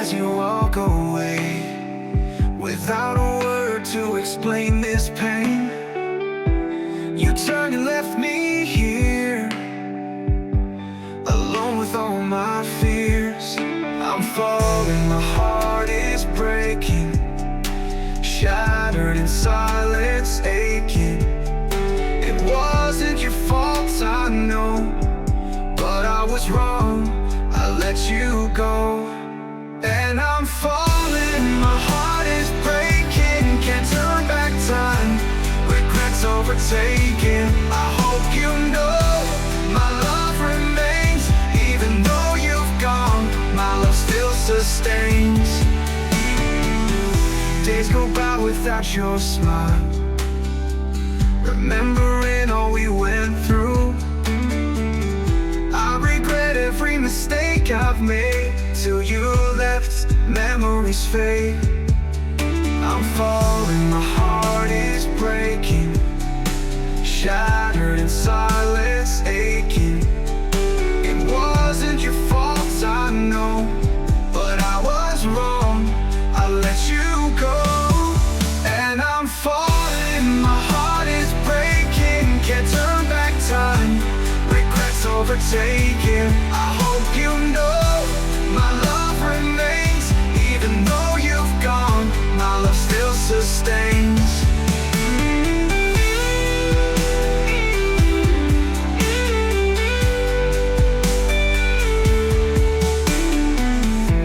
as you walk away, without a word to explain this pain. You turned and left me here, alone with all my fears. I'm falling, my heart is breaking, shattered in silence, aching. It wasn't your fault, I know, but I was wrong, I let you go. And I'm falling, my heart is breaking, can't turn back time, regrets overtaking. I hope you know my love remains, even though you've gone, my love still sustains. Days go by without your smile, remembering all we went through. I regret every mistake I've made, till you left, memories fade. I'm falling, my heart is breaking, shattered in silence, aching. It wasn't your fault, I know, but I was wrong, I let you go. And I'm falling, my heart is breaking, can't turn back time, regrets overtaking. I hope you know my love remains, even though you've gone, my love still sustains.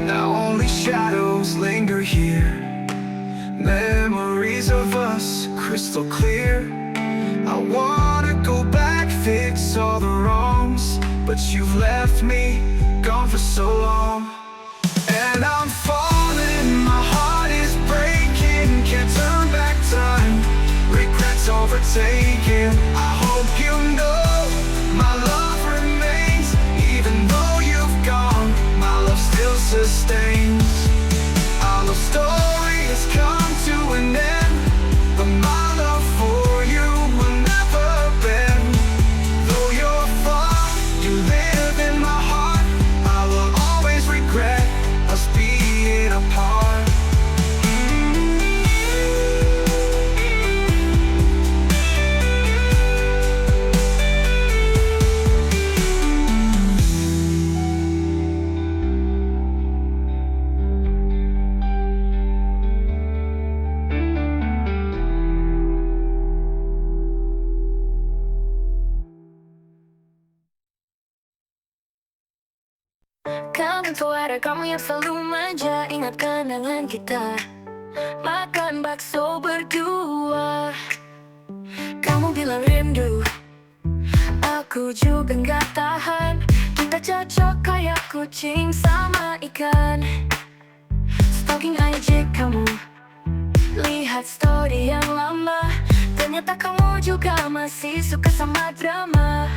Now only shadows linger here, memories of us crystal clear. I wanna go back, fix all the wrongs, but you've left me, gone for so long. And I'm falling, my heart is breaking, can't turn back time, regrets overtaking. I hope you know my love remains, even though you've gone, my love still sustains. Our love story has come to an end, but my love for you will never bend. Though you're far, you live in my heart, I will always regret us being apart. Kangen suara kamu yang selalu manja, ingat kenangan kita makan bakso berdua. Kamu bilang rindu, aku juga nggak tahan. Kita cocok kayak kucing sama ikan. Stalking IG kamu, lihat story yang lama, ternyata kamu juga masih suka sama drama.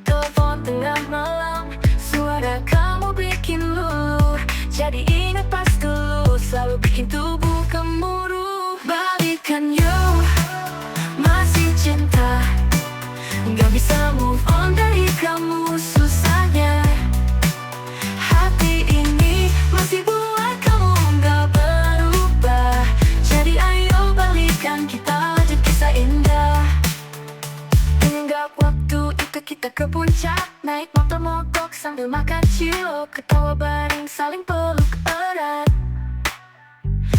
Telepon tengah malam, suara kamu bikin luluh. Jadi ingat pas dulu, selalu bikin tubuh gemuruh. Balikan yuk, masih cinta, gak bisa move on dari kamu susahnya. Hati ini masih buat kamu gak berubah. Jadi ayo balikan, kita lanjut kisah indah. Ingat waktu itu kita ke puncak, naik motor mogok sambil makan cilok, ketawa bareng saling peluk erat.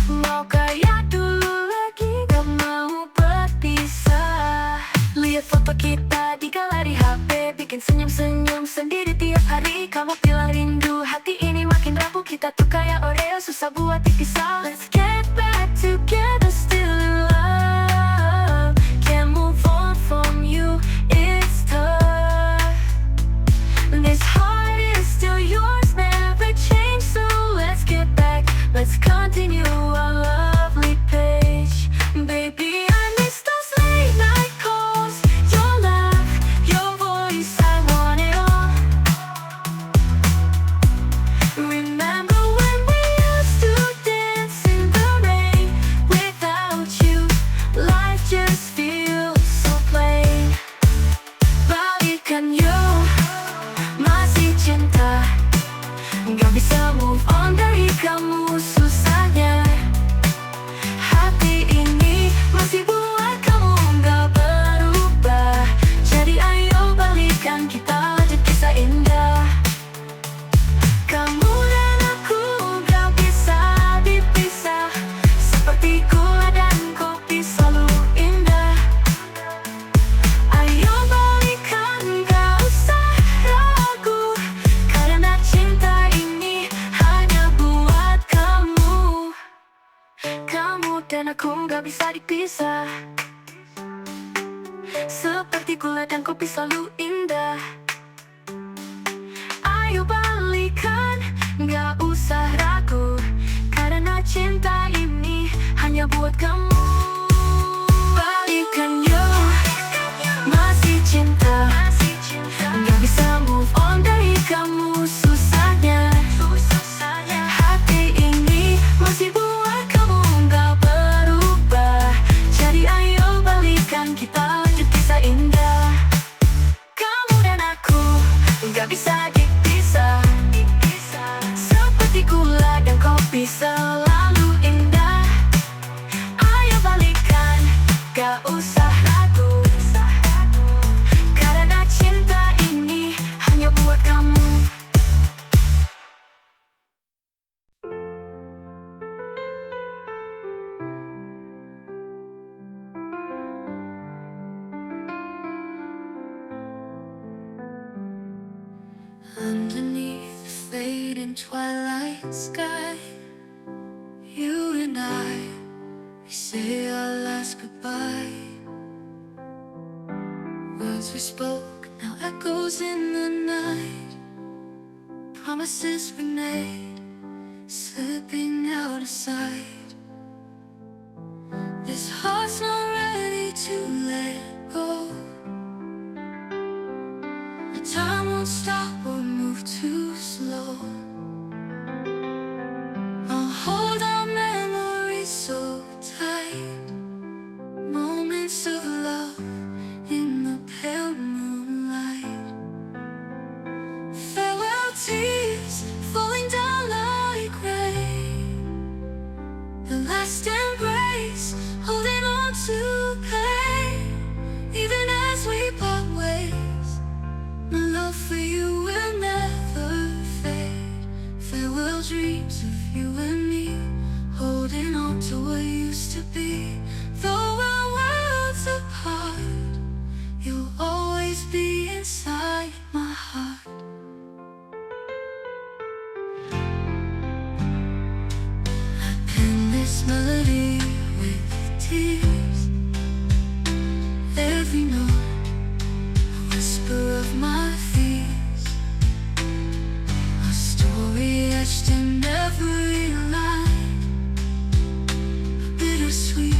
Mau kayak dulu lagi, gak mau berpisah. Lihat foto kita di galeri HP, bikin senyum-senyum sendiri tiap hari. Kamu bilang rindu, hati ini makin rapuh. Kita tuh kayak Oreo, susah buat dipisah. Let's get back together, still in love. Can't move on from you, it's tough. This heart is still yours, never change. So let's get back, let's continue our lovely page. Baby, I miss those late night calls, your laugh, your voice, I want it all. Remember when we used to dance in dan aku nggak bisa dipisah. Seperti gula dan kopi selalu indah. Ayo balikan, nggak usah ragu, karena cinta ini hanya buat kamu. Balikan yuk, masih cinta, nggak bisa move on dari kamu. Susahnya hati ini masih buat kamu, nggak berubah. Jadi ayo balikan, kita lanjut kisah indah. Kamu dan aku nggak bisa dipisah. Seperti gula dan kopi selalu indah. Ayo balikan, gak usah ragu, karena cinta ini hanya buat kamu. Underneath the fading twilight sky, you and I, we say our last goodbye. Words we spoke now echoes in the night. Promises we made, slipping out of sight. This heart's not ready to let go. The time won't stop or move too slow. I'll hold our memories so tight. Moments of love in the pale moonlight. Farewell tears falling down like rain. The last embrace, holding on to pain. Even as we part ways, my love for you will never fade. Farewell dreams of you and me, holding on to what used to be. Though we're worlds apart, you'll always be inside my heart. I pen this melody with tears. Every note, a whisper of my fears. A story etched in every line. Bittersweet,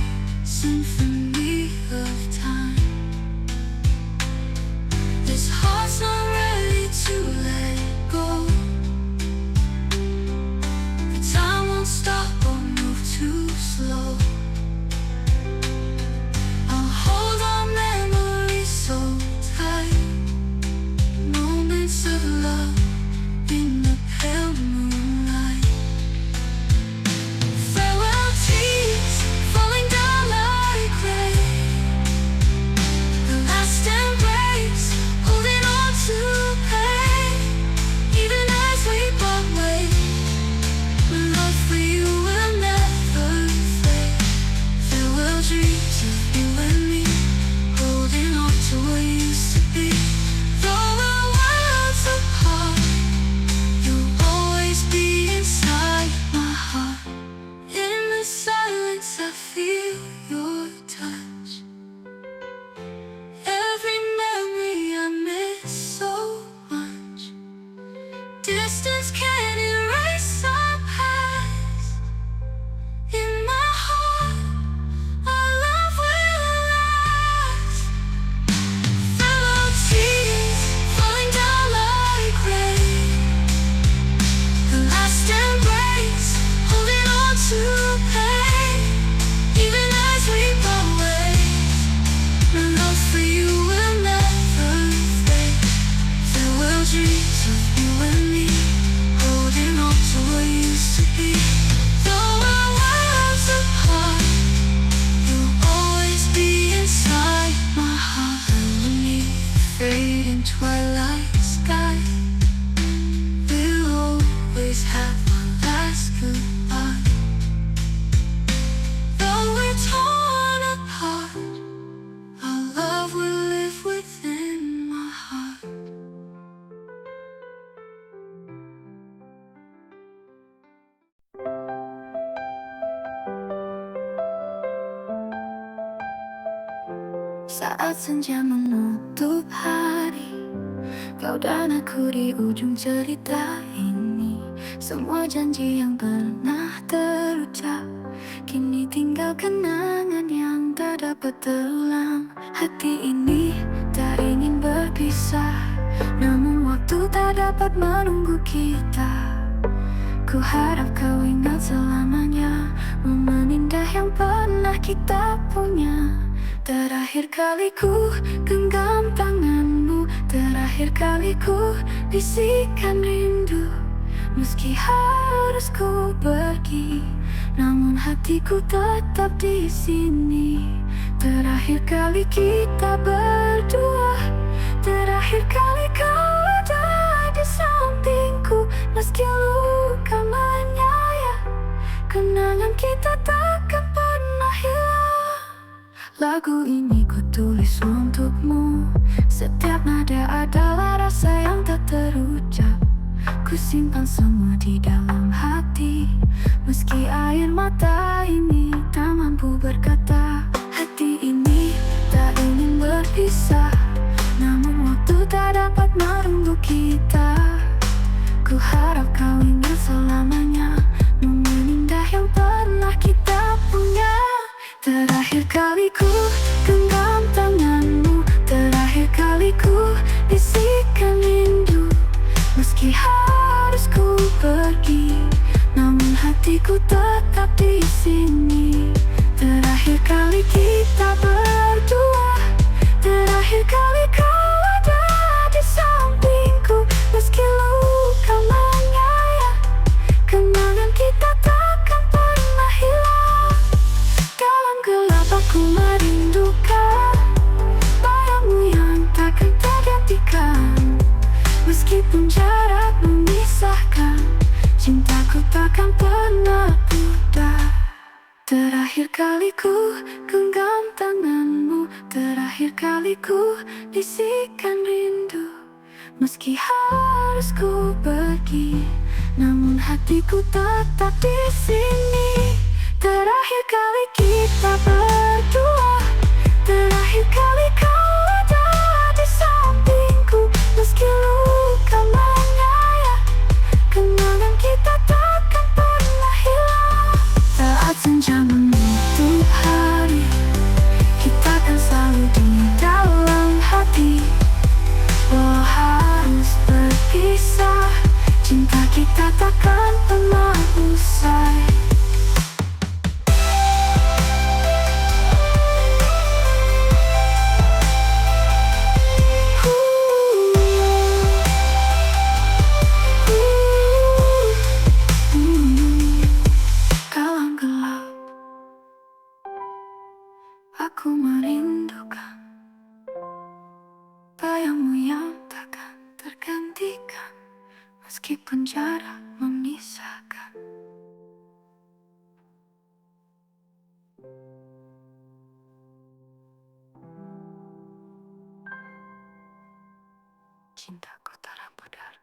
Saat senja menutup hari, kau dan aku di ujung cerita ini. Semua janji yang pernah terucap kini tinggal kenangan yang tak dapat terulang. Hati ini tak ingin berpisah, namun waktu tak dapat menunggu kita. Ku harap kau ingat selamanya momen indah yang pernah kita punya. Terakhir kali ku genggam tanganmu, terakhir kali ku bisikan rindu. Meski harus ku pergi, namun hatiku tetap di sini. Terakhir kali kita berdua, terakhir kali kau ada di sampingku. Meski luka menyayat, kenangan kita takkan pernah hilang. Lagu ini ku tulis untukmu, setiap nada adalah rasa yang tak terucap. Ku simpan semua di dalam hati, meski air mata ini tak mampu berkata. Hati ini tak ingin berpisah, namun waktu tak dapat menunggu kita. Ku harap kau ingat selamanya momen indah yang pernah kita punya. Terakhir kali ku genggam tanganmu, terakhir kali ku bisikan rindu. Meski harus ku pergi, namun hatiku tetap di sini. Terakhir kali kita berdua, terakhir kali kau ada di sampingku. Meski luka menyayat, kenangan kita takkan pernah hilang. Dalam gelap aku merindukan bayangmu yang takkan tergantikan. Meskipun jarak memisahkan, cintaku takkan pernah pudar. Terakhir kali ku genggam tanganmu, terakhir kali ku bisikan rindu. Meski harus ku pergi, namun hatiku tetap di sini. Terakhir kali kita berdua, terakhir kali kau ada di sampingku. Meski luka menyayat, kenangan kita takkan pernah hilang. Saat senja menutup hari, kita kan selalu di dalam hati. Walau harus berpisah, cinta kita takkan pernah usai. Kalam gelap, aku merindukan bayangmu yang takkan tergantikan. Meskipun jarak memisahkan, cintaku tak pudar.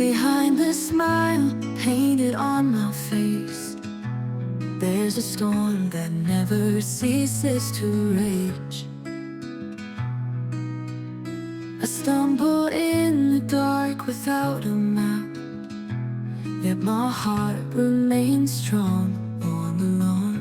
Behind the smile painted on my face, there's a storm that never ceases to rage. I stumbled in the dark without a map, yet my heart remains strong all alone.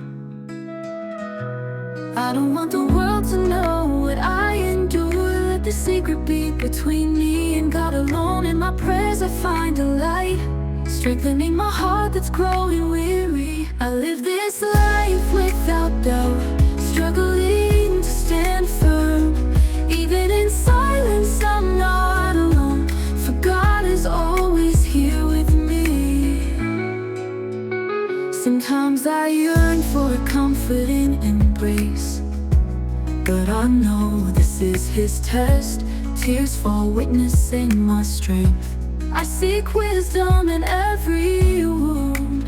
I don't want the world to know what I endure. Let the secret be between me and God alone. In my prayers I find a light, strengthening my heart that's growing weary. I live this life without doubt, struggling to stand firm. Even in silence I'm not alone, for God is always here with me. Sometimes I yearn for a comforting embrace, but I know this is His test. Tears fall witnessing my strength. I seek wisdom in every wound.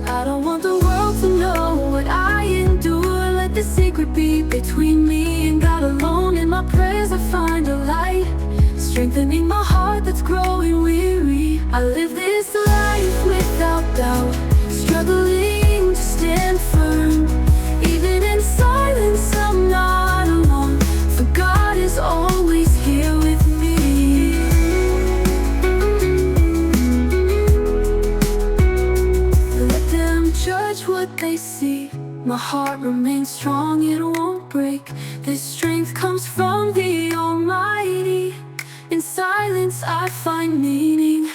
I don't want the world to know what I endure. Let the secret be between me and God alone. In my my prayers I find a light, strengthening my heart that's growing weary. I live this life without doubt, struggling to stand firm. Even in silence I'm not alone, for God is always here with me. Let them judge what they see, my heart remains strong, it won't break. This strength comes from the Almighty. In silence I find meaning.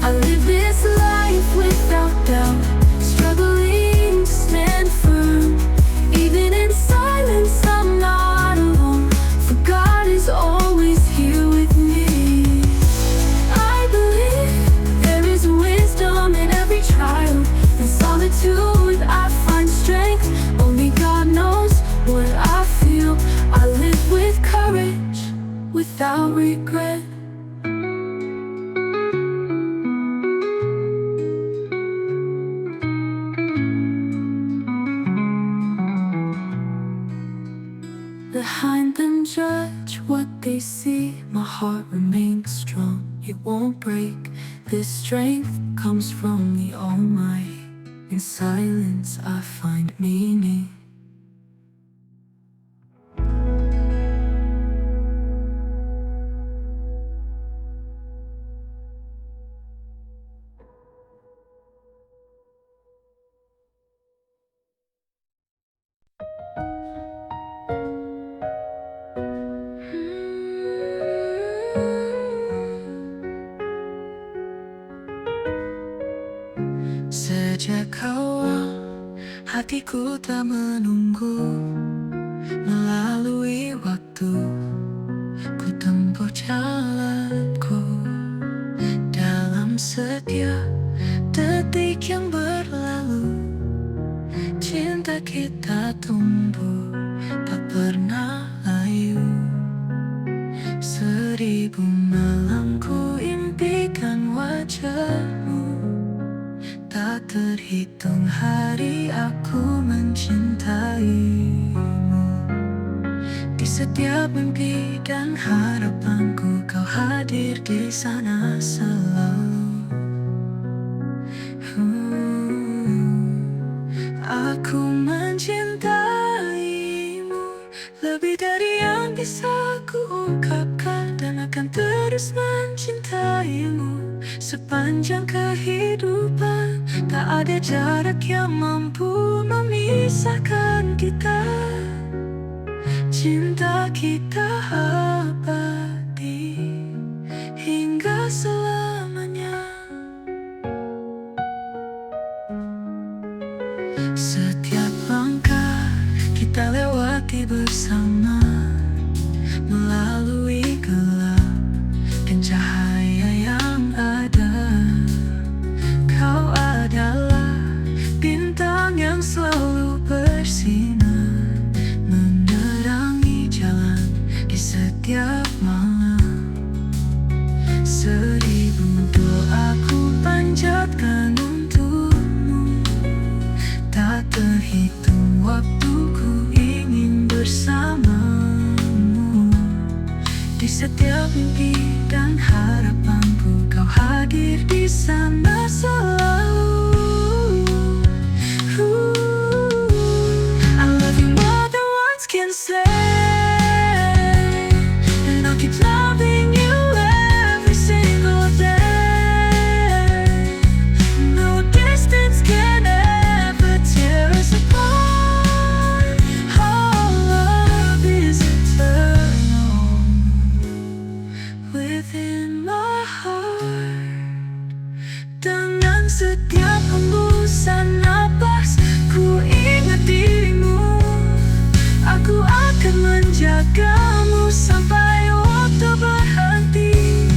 I live this life without doubt, struggling to stand firm. Even in silence I'm not alone, for God is always here with me. I believe there is wisdom in every trial. In solitude I find strength, only God knows what I feel. I live with courage, without regret. Behind them judge what they see, my heart remains strong, it won't break. This strength comes from the Almighty. In silence I find meaning. Sejak awal hatiku tak menunggu, melalui waktu ku tempuh jalanku. Dalam setiap detik yang berlalu, cinta kita tumbuh tak pernah layu. 1000 malam ku impikan wajahmu, tak terhitung hari aku mencintaimu. Di setiap mimpi dan harapanku, kau hadir di sana selalu. Aku mencintaimu lebih dari yang bisa ku ungkapkan, dan akan terus mencintaimu sepanjang kehidupan. Tak ada jarak yang mampu memisahkan kita. Cinta kita abadi hingga selamanya. Setiap langkah kita lewati bersama, melalui gelap dan cahaya yang ada. Kau adalah bintang yang selalu bersinar, menerangi jalan di setiap malam. 1000 doaku panjatkan untukmu, tak terhitung waktuku ingin bersamamu. Di setiap mimpi dan harapanku, kau hadir di sana selalu. I love you more than words can say, and I'll keep loving you every single day. No distance can ever tear us apart. Our love is eternal within my heart. Dengan setiap hembusan napas ku ingat dirimu. Aku akan menjagamu sampai waktu berhenti.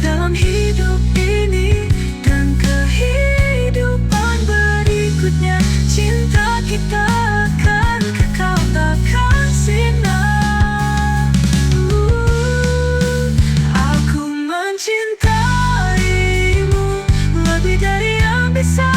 Dalam hidup ini dan kehidupan berikutnya, cinta kita akan kekal takkan sirna. Aku mencintaimu lebih dari yang bisa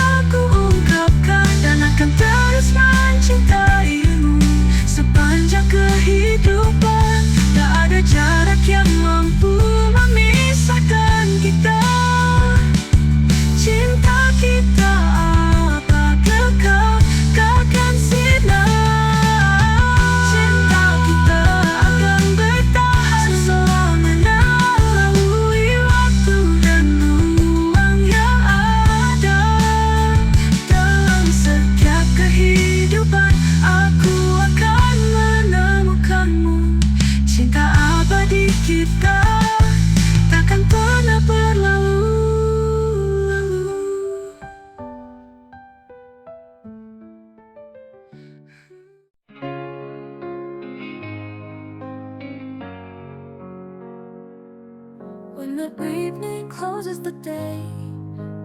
evening closes the day,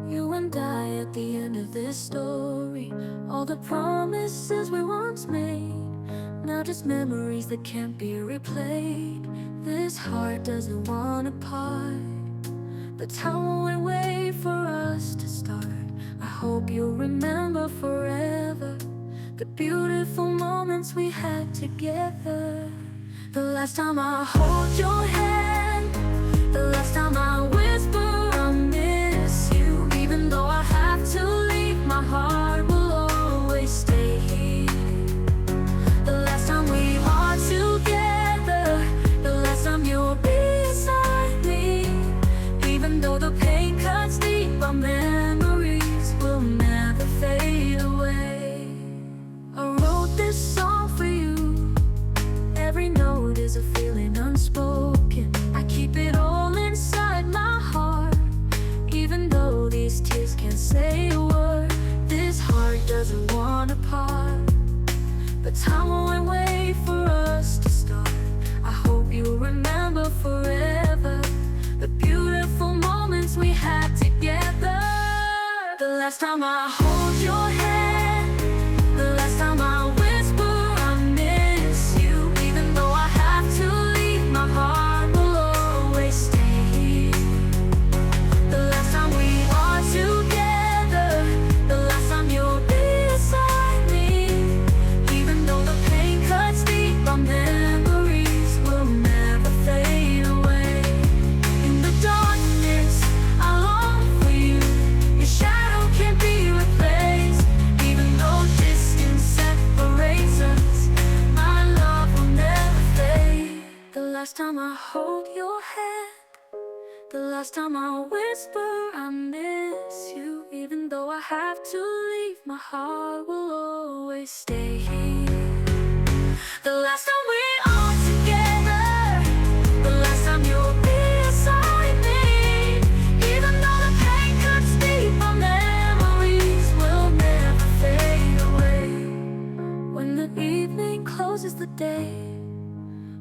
you and I at the end of this story. All the promises we once made, now just memories that can't be replayed. This heart doesn't wanna part, but time won't wait for us to start. I hope you'll remember forever the beautiful moments we had together. The last time I hold your hand, the last time I whisper I miss you. Even though I have to leave, my heart will always stay here. The last time we are together, the last time you'll be beside me. Even though the pain cuts deep, our memories will never fade away. I wrote this song for you. Every note is a feeling unspoken. I keep it all inside my heart, even though these tears can't say a word. This heart doesn't wanna part, but time won't wait for us to start. I hope you remember forever the beautiful moments we had together. The last time I hold your hand, the last time I whisper I miss you. Even though I have to leave, my heart will always stay here. The last time we are together, the last time you'll be beside me. Even though the pain cuts deep, our memories will never fade away. In the darkness, I long for you. Your shadow can't be replaced. Even though distance separates us, my love will never fade. The last time I hold your hand, the last time I whisper I miss you. Even though I have to leave, my heart will always stay here. The last time we are together, the last time you'll be beside me. Even though the pain cuts deep, our memories will never fade away. When the evening closes the day,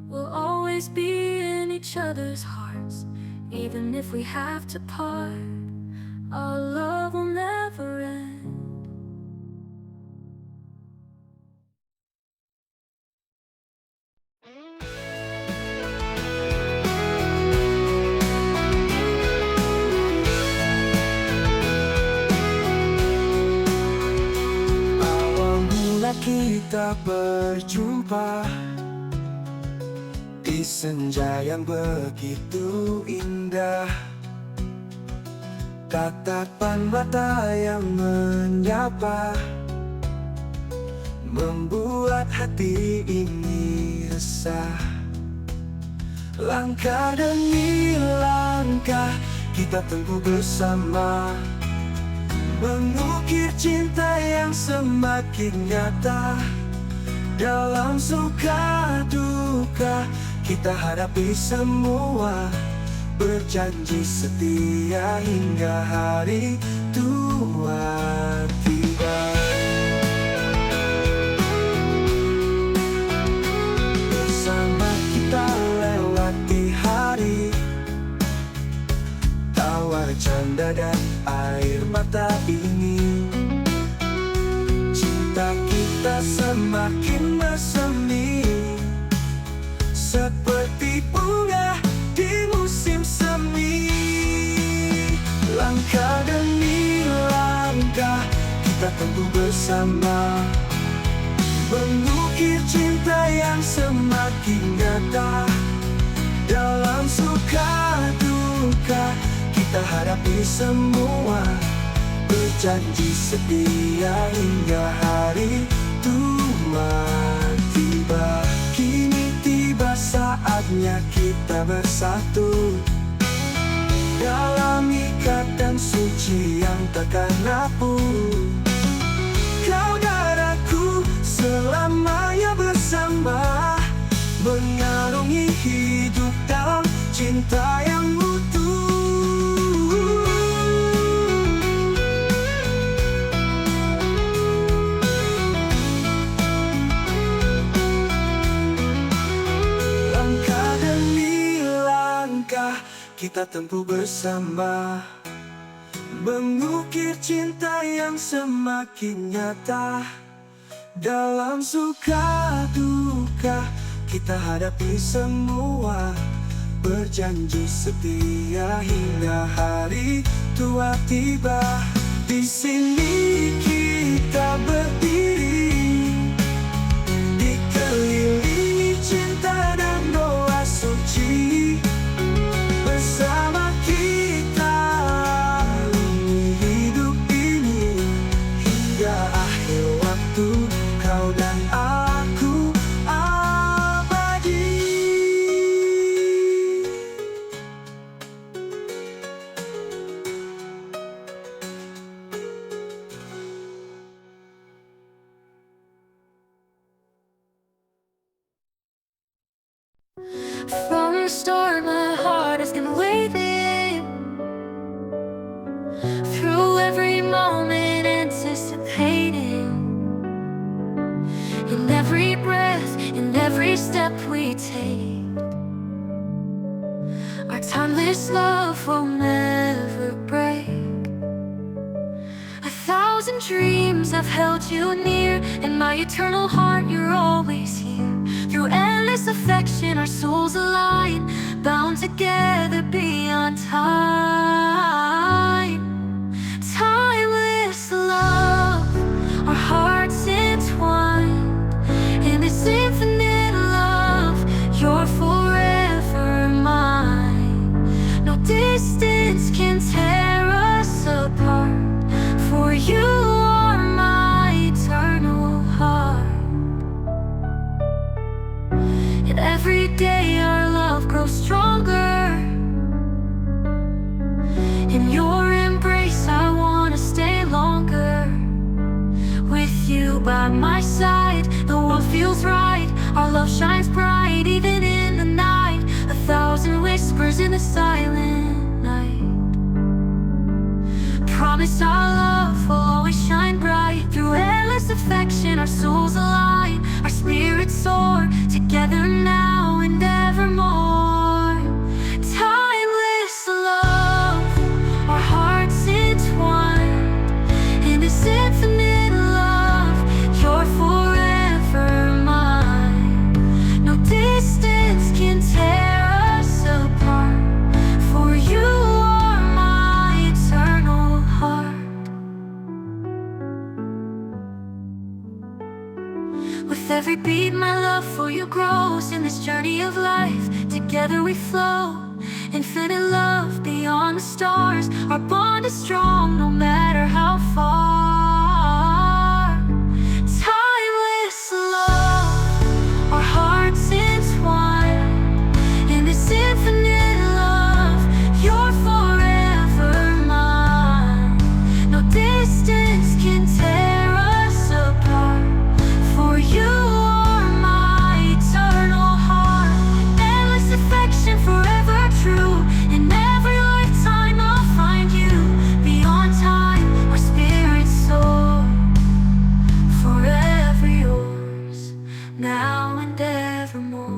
we'll always be in each other's hearts. Even if we have to part, our love will never end. Awal mula kita berjumpa di senja yang begitu indah. Tatapan mata yang menyapa membuat hati ini resah. Langkah demi langkah kita tempuh bersama, mengukir cinta yang semakin nyata. Dalam suka duka kita hadapi semua, berjanji setia hingga hari tua tiba. Bersama kita lewati hari, tawa canda dan air mata ini. Cinta kita semakin bersemi, seperti bunga di musim semi. Langkah demi langkah kita tempuh bersama, mengukir cinta yang semakin nyata. Dalam suka duka kita hadapi semua, berjanji setia hingga hari tua tiba. Kini tiba saatnya kita bersatu dalam ikatan suci yang takkan rapuh. Kau dan aku selamanya bersama, mengarungi hidup dalam cinta yang utuh. Langkah demi langkah kita kita tempuh bersama, mengukir cinta yang semakin nyata. Dalam suka duka kita hadapi semua, berjanji setia hingga hari tua tiba. Di sini kita berdiri, dikelilingi cinta dan doa suci. Bersama kita lalui hidup ini hingga akhir waktu, kau dan aku abadi. From the start, my heart has been waiting. Through every moment, anticipating. In every breath, in every step we take, our timeless love will never break. 1,000 dreams have held you near. In my eternal heart, you're always here. Through endless affection, our souls align, bound together beyond time. Timeless love, our hearts entwined. In this infinite love, you're forever mine. No distance can tear us apart, for you are my eternal heart. And every day our love grows stronger. In your embrace I wanna stay longer. With you by my side, the world feels right. Our love shines bright even in the night. 1,000 whispers in the silent night promise our love will always shine bright. Through endless affection our souls align, our spirits soar together now and evermore. Timeless love, our hearts entwined. In this infinite love, you're forever mine. No distance can tear us apart, for you are my eternal heart. With every beat my love for you grows. In this journey of life, together we flow. Infinite love beyond the stars. Our bond is strong no matter how far. Timeless love, our hearts entwined. In this infinite love, you're forever mine. No distance can tear us apart, for you are my eternal heart. Endless affection forever true. In every lifetime I'll find you. Beyond time our spirits soar, forever yours, now and evermore.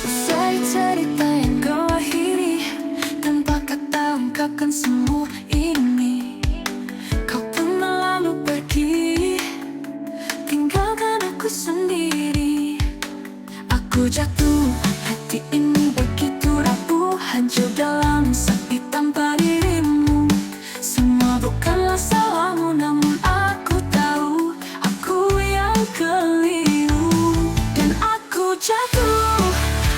Usai cerita yang kau akhiri, tanpa kata ungkapkan semua ini. Kau pun lalu pergi, tinggalkan aku sendiri. Aku jatuh, hati ini begitu rapuh, hancur dalam sepi tanpa dirimu. Semua bukanlah salahmu, namun aku tahu aku yang keliru. Dan aku jatuh,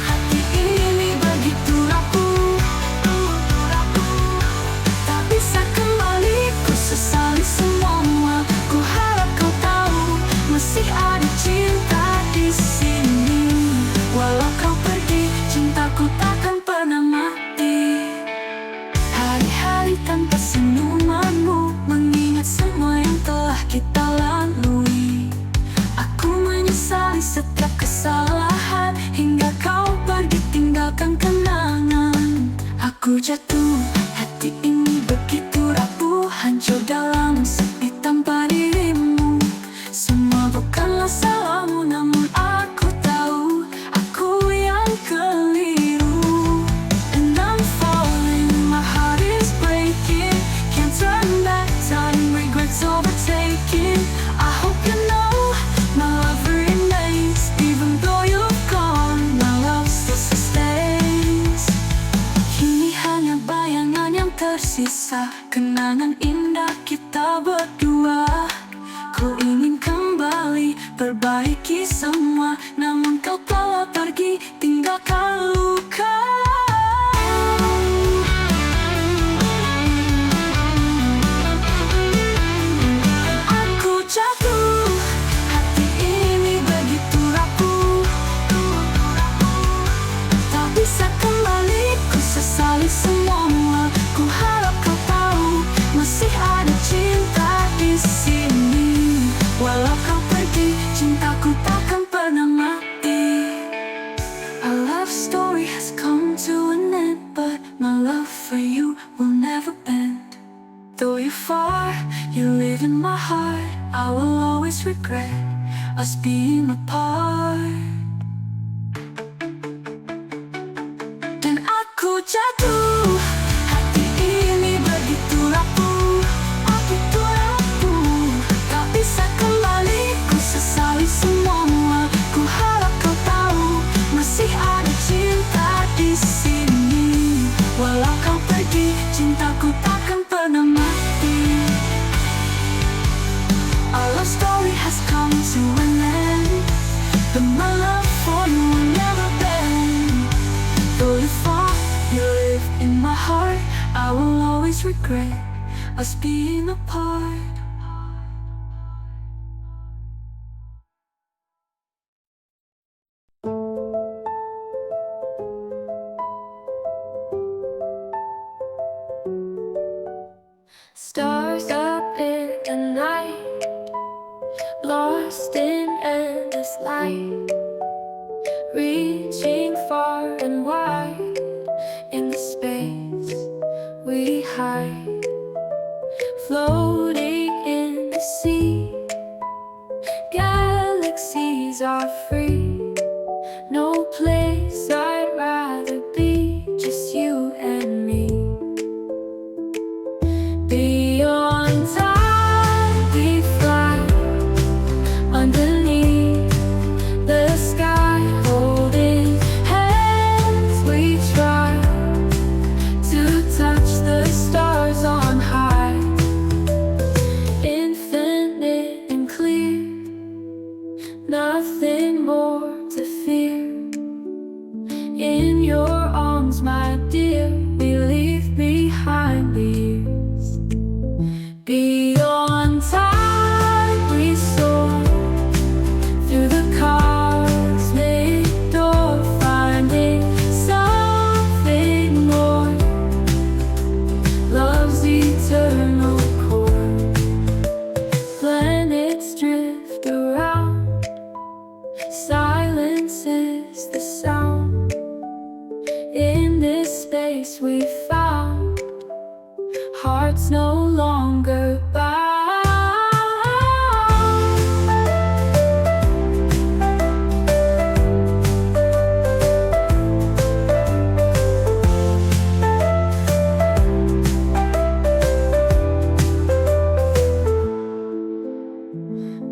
hati ini begitu rapuh, tak bisa kembali. Ku sesali semua, ku harap kau tahu masih ada cinta di sini. Walau kenangan indah kita berdua. Ku ingin kembali perbaiki semua, namun kau telah pergi tinggalkan luka. Aku jatuh, hati ini begitu rapuh. Tak bisa kembali, ku sesali semua. Ku harap kau tahu, masih ada cinta di sini. Walau kau pergi, cintaku takkan pernah mati. Our love story has come to an end, but my love for you will never bend. Though you're far, you live in my heart. I will always regret us being apart. Dan aku jatuh, hati ini begitu rapuh. Begitu rapuh, tak bisa kembali, ku sesali semua. Ku harap kau tahu, masih ada cinta di sini. Walau kau pergi, cintaku takkan pernah mati. Our love story has come to an end, but my love for you will never bend. Though you far, you live in my heart. I will always regret us being apart. Stars up in the night, lost in endless light, reaching far and wide in the space we hide, floating in the sea. Galaxies are free, no place I'd rather be, just you and me. Beyond time we fly, underneath the sky, holding hands we try to touch the stars on high. Infinite and clear, nothing more to fear. In your arms, my dear, we leave behind the years. Beyond time we soar, through the cosmic door, finding something more. Love's eternal core. Planets drift around, silence is the sound. In this space we found, hearts no longer bound.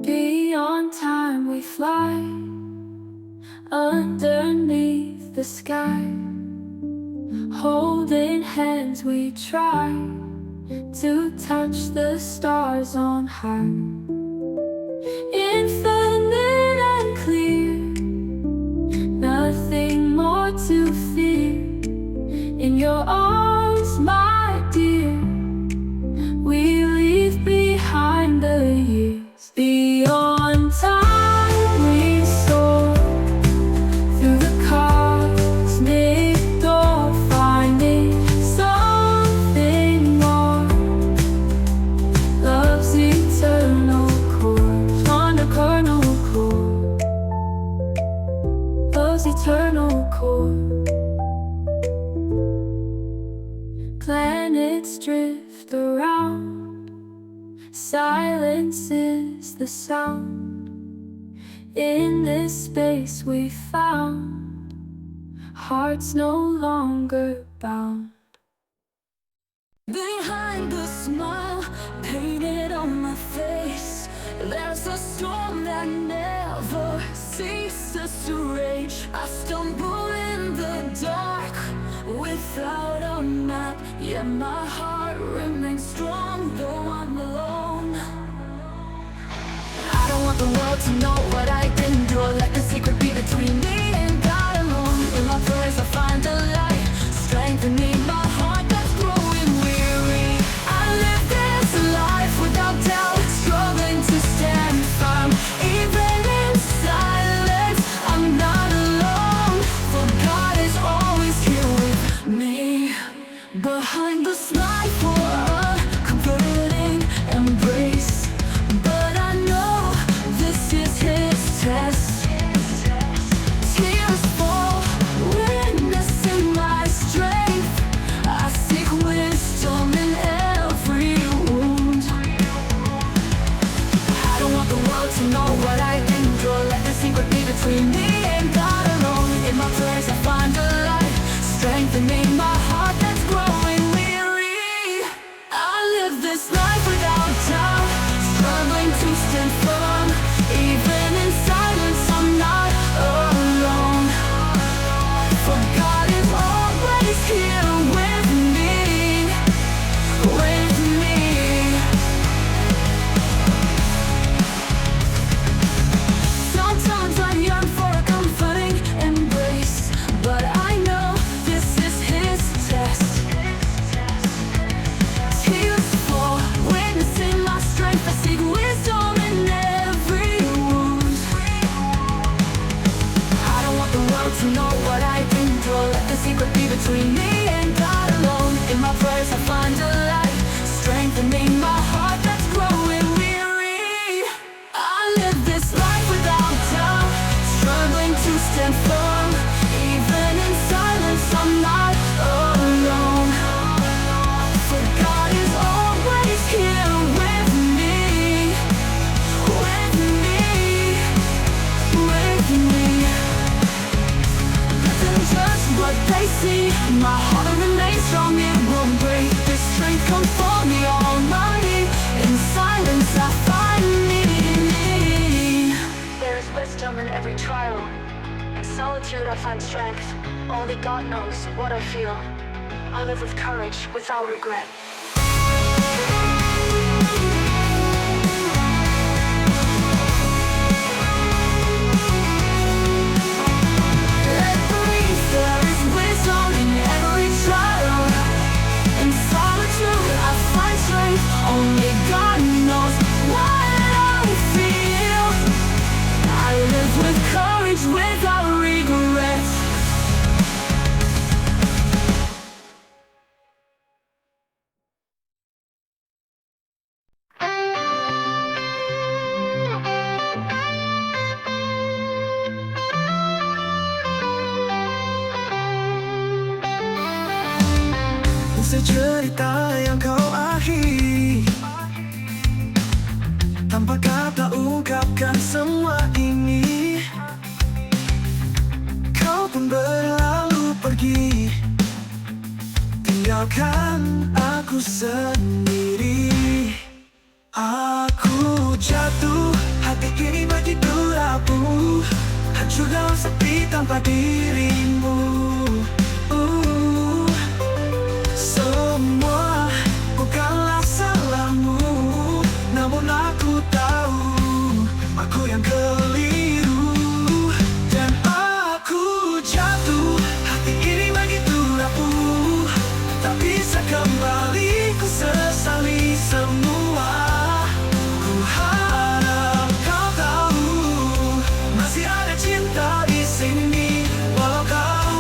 Beyond time we fly, underneath the sky, holding hands we try to touch the stars on high. Infinite and clear, nothing more to fear. In your arms, my dear, we leave behind the years. Beyond time we soar, through the cosmic door, finding something more. Love's eternal core, eternal core. Love's eternal core. Planets drift around, silence is the sound. In this space we found, hearts no longer bound. Behind the smile painted on my face, there's a storm that never ceases to rage. I stumble in the dark without a map, yet my heart remains strong. the world to know what I've been through. Let the secret be between me and God alone. In my prayers I find the light, strengthening my heart that's growing weary. I live this life without doubt, struggling to stand firm. Even in silence, I'm not alone, for God is always here with me. Behind the smile for a comforting embrace, but I know this is His test. Tears fall, witnessing my strength. I seek wisdom in every wound. I don't want the world to know what I've been through. Let the secret be between me and God alone. In my prayers I find a light, strengthening my heart that's growing weary. I live this life without doubt, struggling to stand firm. Even in silence I'm not alone, for God is always here with me, with me. Sometimes I yearn for a comforting embrace, but I know this is His test. Tears fall, witnessing my strength. I seek wisdom in every wound. I don't want the world to know what I've been through. Let the secret be between me and God alone. In my prayers I find a light, strengthening my heart that's growing weary. I live this life without doubt, struggling to stand firm. Even in silence I'm not alone, for God is always here with me, with me, with me. Let them judge what they see. My heart remains strong, it won't break. This strength comes from the Almighty. In silence I find me. There is wisdom in every trial. In solitude I find strength. Only God knows what I feel. I live with courage, without regret. Let breathe, there is wisdom in every trial. In solitude I find strength. Only God knows what I feel. I live with courage, without regret. Secerita yang kau akhiri, tanpa kata ungkapkan semua ini. Kau pun berlalu pergi, tinggalkan aku sendiri. Aku jatuh, hati ini begitu rapuh, hancur dalam sepi tanpa dirimu. Semua bukanlah salahmu, namun aku tahu aku yang keliru. Dan aku jatuh, hati ini begitu rapuh, tak bisa kembali, ku sesali semua. Ku harap kau tahu, masih ada cinta di sini, walau kau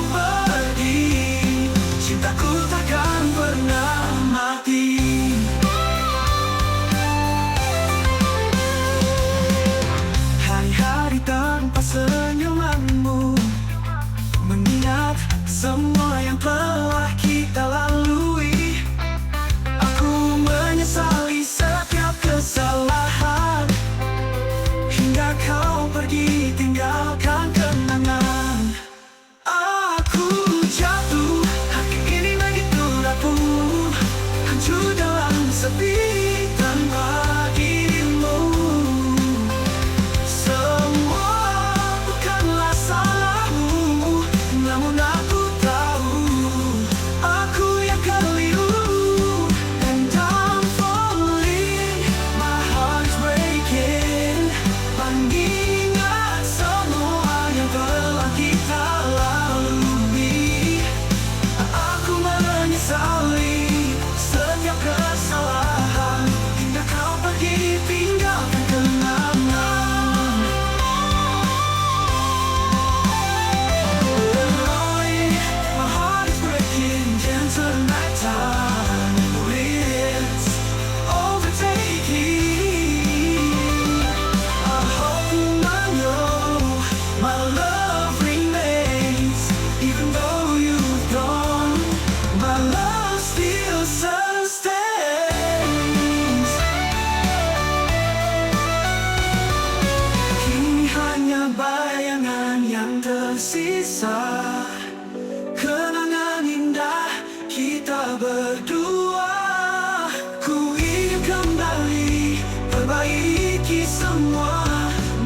miliki semua,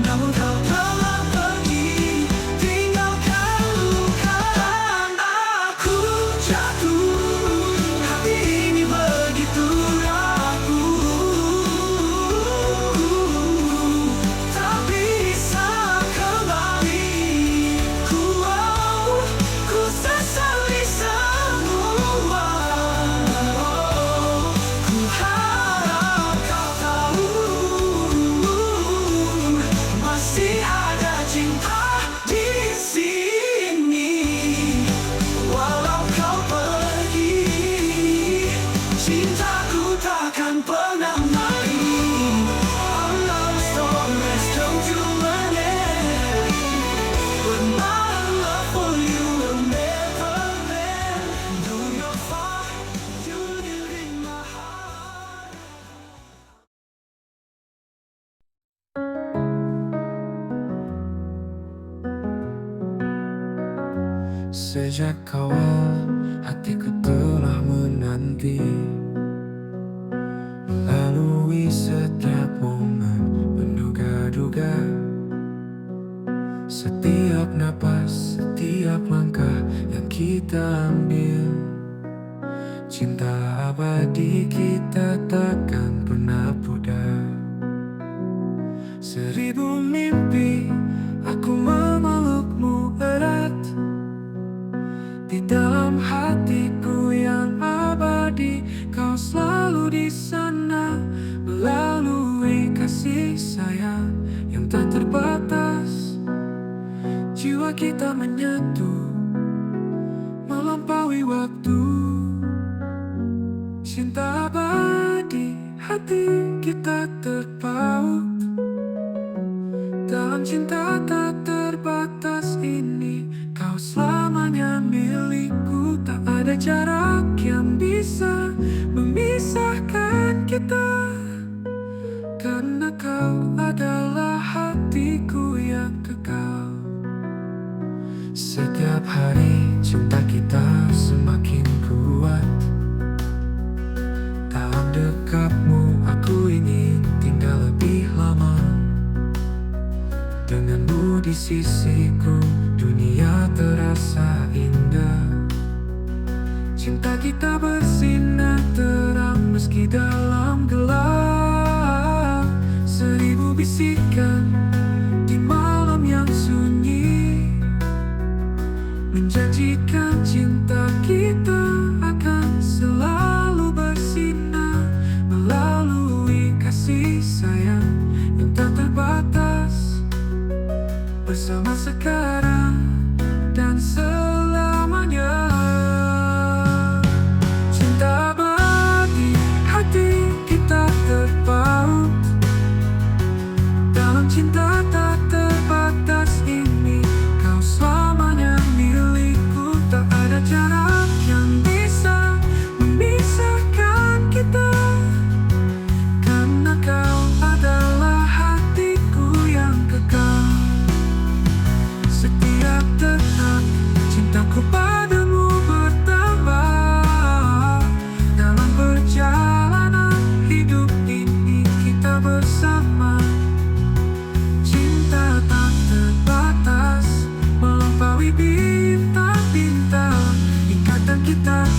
namun kau telah pergi, tinggalkan luka. Aku jatuh, hati ini begitu rapuh, tak bisa kembali. Ku sesali semua. Ku harap kau tahu, masih ada cinta di sini. Walau kau pergi, cintaku takkan pernah mati. Our love story has come to an end, but my love for you will never end. Though you're far, you live in my heart. Sejak awal hatiku telah menanti, melalui setiap momen menduga-duga. Setiap napas, setiap langkah yang kita ambil, cinta abadi kita takkan pernah pudar. Seribu mimpi aku memelukmu erat, di dalam hatiku yang abadi, kau selalu di sana, melalui kasih sayang yang tak terbatas. Jiwa kita menyatu, melampaui waktu. Cinta abadi, hati kita terpaut dalam cinta tak terbatas ini. Kau selamanya milikku, tak ada jarak yang bisa memisahkan kita, karena kau adalah hatiku yang kekal. Setiap hari cinta kita semakin kuat, dalam dekapmu aku ingin tinggal lebih lama. Denganmu di sisiku, dunia terasa indah. Cinta kita bersinar terang meski dalam gelap. Seribu bisikan di malam yang sunyi menjanjikan cinta kita akan selalu bersinar, melalui kasih sayang yang tak terbatas. Bersama sekarang dan selamanya. Cinta abadi, hati kita terpaut dalam cinta tak terbatas ini. Kau selamanya milikku, tak ada jarak yang bisa memisahkan kita, karena kau adalah hatiku yang kekal. Setiap detak cintaku padamu bertambah, dalam perjalanan hidup ini kita bersama. Cinta tak terbatas, melampaui bintang-bintang. Ikatan kita